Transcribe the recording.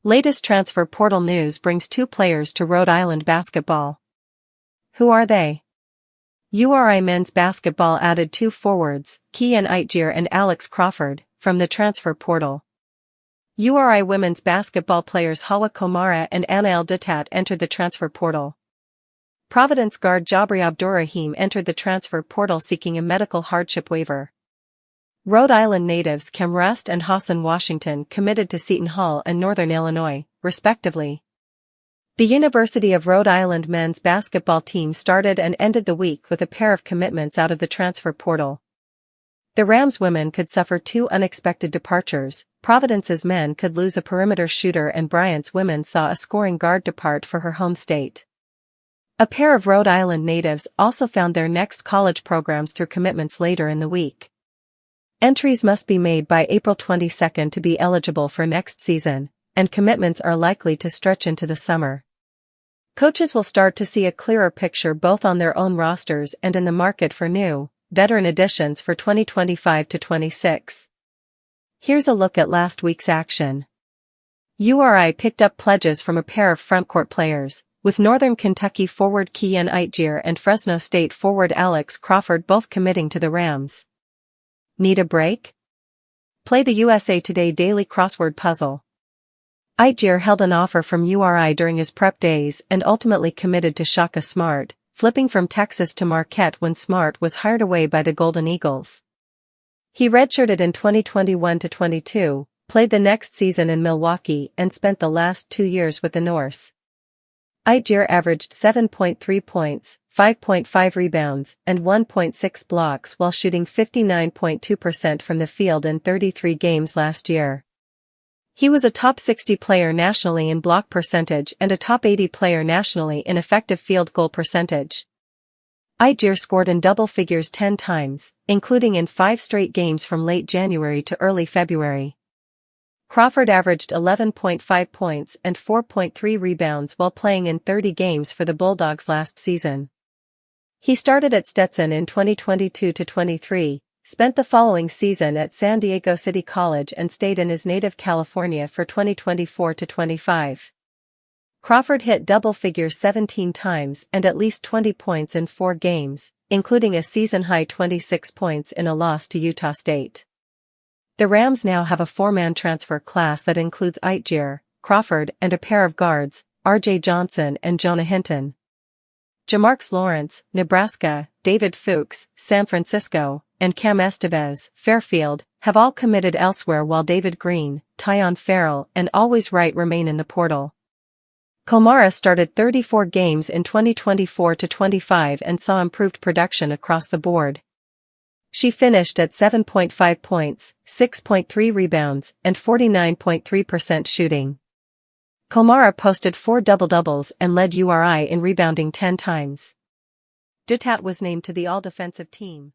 Latest transfer portal news brings two players to Rhode Island basketball. Who are they? URI men's basketball added two forwards, Keeyan Itejere and Alex Crawford, from the transfer portal. URI women's basketball players Hawa, Komara and Anaelle Dutat entered the transfer portal. Providence guard Jabri Abdur-Rahim entered the transfer portal seeking a medical hardship waiver. Rhode Island natives Komara and Hassan Washington committed to Seton and Northern Illinois, respectively. The University of Rhode Island men's basketball team started and ended the week with a pair of commitments out of the transfer portal. The Rams women could suffer two unexpected departures, Providence's men could lose a perimeter shooter and Bryant's women saw a scoring guard depart for her home state. A pair of Rhode Island natives also found their next college programs through commitments later in the week. Entries must be made by April 22 to be eligible for next season, and commitments are likely to stretch into the summer. Coaches will start to see a clearer picture both on their own rosters and in the market for new, veteran additions for 2025-26. Here's a look at last week's action. URI picked up pledges from a pair of frontcourt players, with Northern Kentucky forward Keeyan Itejere and Fresno State forward Alex Crawford both committing to the Rams. Need a break? Play the USA Today Daily Crossword Puzzle. Itejere held an offer from URI during his prep days and ultimately committed to Shaka Smart, flipping from Texas to Marquette when Smart was hired away by the Golden Eagles. He redshirted in 2021-22, played the next season in Milwaukee and spent the last 2 years with the Norse. Itejere averaged 7.3 points, 5.5 rebounds, and 1.6 blocks while shooting 59.2% from the field in 33 games last year. He was a top 60 player nationally in block percentage and a top 80 player nationally in effective field goal percentage. Itejere scored in double figures 10 times, including in 5 straight games from late January to early February. Crawford averaged 11.5 points and 4.3 rebounds while playing in 30 games for the Bulldogs last season. He started at Stetson in 2022-23, spent the following season at San Diego City College and stayed in his native California for 2024-25. Crawford hit double figures 17 times and at least 20 points in 4 games, including a season-high 26 points in a loss to Utah State. The Rams now have a 4-man transfer class that includes Itejere, Crawford and a pair of guards, R.J. Johnson and Jonah Hinton. Jamarcus Lawrence, Nebraska, David Fuchs, San Francisco, and Cam Estevez, Fairfield, have all committed elsewhere while David Green, Tyon Farrell and Always Right remain in the portal. Komara started 34 games in 2024-25 and saw improved production across the board. She finished at 7.5 points, 6.3 rebounds, and 49.3% shooting. Komara posted 4 double-doubles and led URI in rebounding 10 times. Dutat was named to the All-Defensive team.